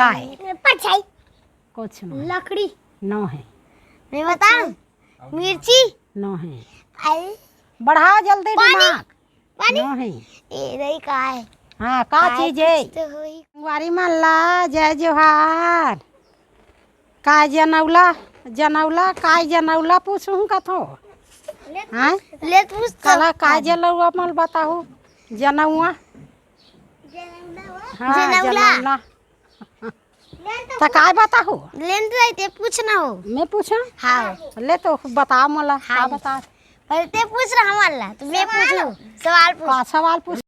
का है? परछाई। कुछ नहीं। लकड़ी। नो है। मैं बताऊं? मिर्ची। नो है। अरे बढ़ाओ जल्दी दिमाग। पानी। नो है। ये नहीं का है? हाँ का चीज है? तो हुई। संगवारी मल्ला जय जोहार। काय जनौला जनौला काय जनौला पूछूं कथो? हाँ ले पूछ काला काय जनौला मल बताओ जनौआ। हाँ जनौला। जनौला तो काय बताओ? लेन तो ते पूछना हो। मैं पूछूं? हाँ ले तो बताओ मला। हाँ। का बता? पर ते पूछ रहा हमारा तो मैं पूछूं सवाल पूछ। का सवाल पूछ?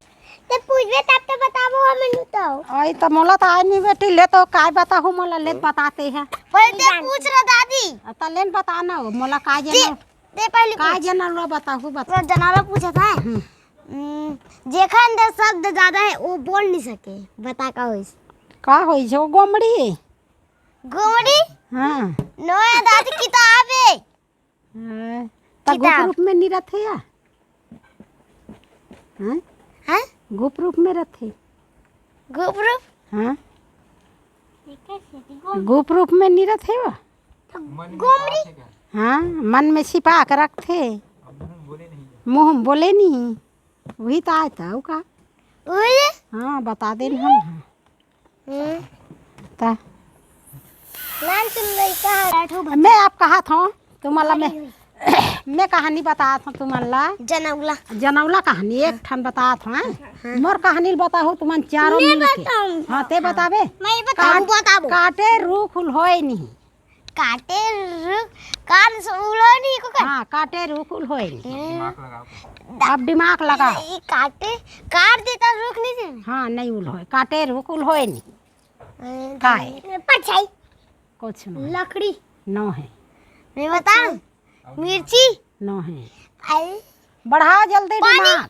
ते पूछबे तब तो बताबो हमें तो। आई तो मोला तो आय नहीं बेटी ले तो काय बताओ मला ले बताते हैं। पर ते पूछ रहा दादी। तो लेन बताना हो मोला काय जनौ ते पहले काय जनौला बताओ बता। तो जनाला पूछा था। जेखा अंदर शब्द ज्यादा है वो बोल नहीं सके बता का होइस। का होई छो गोमड़ी? गोमड़ी। हाँ नो है दादी किताब है। तो गुप किताब। रूप में नहीं रथे या? हाँ हैं? गुप रूप में रथे। गोबरू। हाँ गुप रूप में नहीं रथे वा? गोमड़ी। हाँ मन में छिपा कर रखते। मुँह में बोले नहीं। वही तो आया था का। ओए। हाँ बता दे हम। ता नाम तुम लइका बैठो। मैं आप कहा था तुम्हारा मैं कहानी बता था तुम्हारा जनौला। जनौला कहानी एक ठन बता था। मोर कहानी बताओ तुमन चारों मिल के। हाँ ते बतावे। मैं बताबो। काटे रूख होए नहीं। काटे कान उलो नहीं को हाँ काटे रूख होए नहीं। अब दिमाग लगाओ। ये काटे काट देता रुक नहीं दे। हाँ नहीं उल होए काटे रूख होए नहीं। का है? परछाई। कुछ नहीं। लकड़ी। नो है। मैं बताऊं? मिर्ची। नो है। अरे बढ़ाओ जल्दी दिमाग।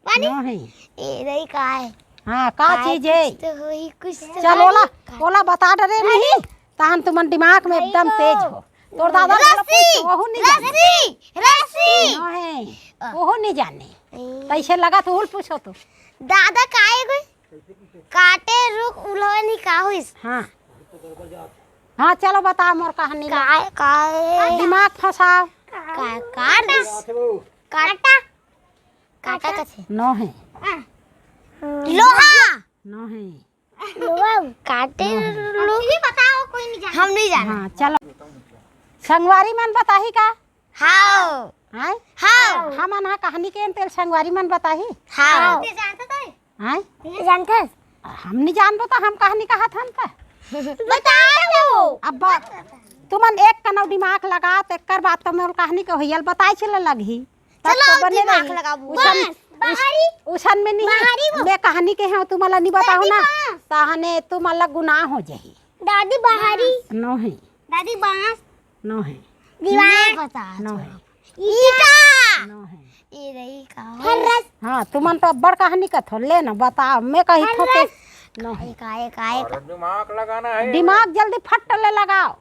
पानी। नो है। ये नहीं का है? हाँ का चीज है? तो हुई कुछ तो चल ओला ओला बता डरे नहीं तान तुमन दिमाग में एकदम तेज हो। तोर दादा रस्सी। वो नहीं जाने। रस्सी। रस्सी। नो है वो नहीं जाने। कैसे लगा तो उल पूछो तो। दादा काहे कोई काटे रुक उलो नहीं का होइस। हाँ हाँ चलो बताओ मोर कहानी। काहे काहे दिमाग फंसाओ। काट काटा काटा कथे। नो है। लोहा। नो है। लोहा काटे लोग भी बताओ कोई नहीं जाने। हम नहीं जाने। हाँ चलो संगवारी मन बताही का? हां हैं? हां हमन हा कहानी के अंतर संगवारी मन बताही। हां ते जानता थे? हैं? नहीं जानता? हम नहीं जानबो तो हम कहानी कहा थन त। बता दो। अब तुमन एक कनौ दिमाग लगा तो एकर बात तो मोर कहानी के होइल बताई चले लगही। तब चलो तो बने दिमाग रही। लगाबो। उसन बाहरी उसन में नहीं बाहरी वो। मैं कहानी के हैं तुम्हारा नहीं बताओ दादी ना बाँस। ताहने तुम्हारा गुनाह हो जाही। दादी बाहरी। नो है। दादी बांस। नो है। दीवार बता। नो है। ईटा। नो है। ये रही का फर्रस। हाँ तुमन तो बड़ कहानी का थो ले ना बताओ मैं कही थो तो नो है। काहे काहे दिमाग लगाना है। दिमाग जल्दी फट ले लगाओ।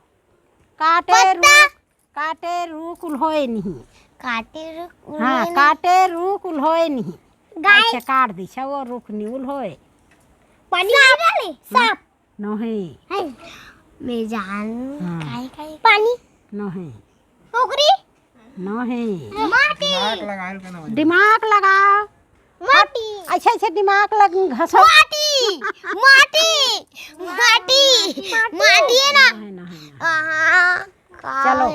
काटे रूख होए नहीं। काटे रुक हाँ काटे रूख होए नहीं। गाय। अच्छा काट दी छ वो रूख नहीं होए। पानी डाले सांप। नो है। है मैं जान हाँ। काहे काहे पानी नो है। पोखरी नो है। माटी दिमाग लगाओ। माटी अच्छा अच्छा दिमाग लग घसो। माटी माटी माटी माटी है ना। है ना है ना। हाँ चलो।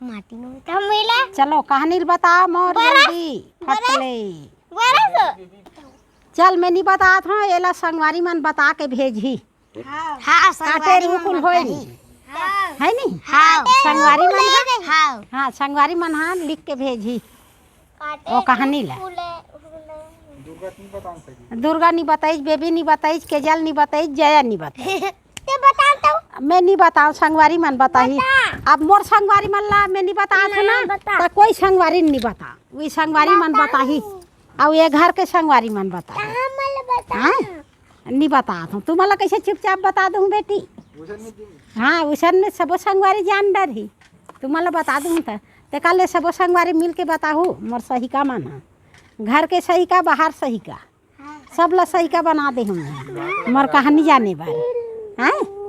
माटी में तो मिला चलो कहानी बताओ मोर जल्दी फट ले। बरस। चल मैं नहीं बता था एला संगवारी मन बता के भेजी। हाँ काटे रूकुल होए नहीं है नहीं। हाँ संगवारी मन हा? हाँ हाँ संगवारी मन हा लिख के भेजी वो कहानी ला। दुर्गा नहीं बताइज बेबी नहीं बताइज केजल नहीं बताइज जया नहीं बताइज। ते बताता हूँ। मैं नहीं बताऊँ संगवारी मन बताही। अब मोर संगवारी मन ला मैं नहीं बता था ना तो कोई संगवारी नहीं बता वही संगवारी मन बताही और ये घर के संगवारी मन बता। हाँ नहीं बता था तुम्हारा कैसे चुपचाप बता दूँ बेटी। हाँ उसन में सबो संगवारी जान डर ही तुम्हारा बता दूँ तो कल सबो संगवारी मिल के बताहू मोर सही का माना घर के सही का बाहर सही का सब ला सही का बना दे हम मोर कहानी जाने बार हैं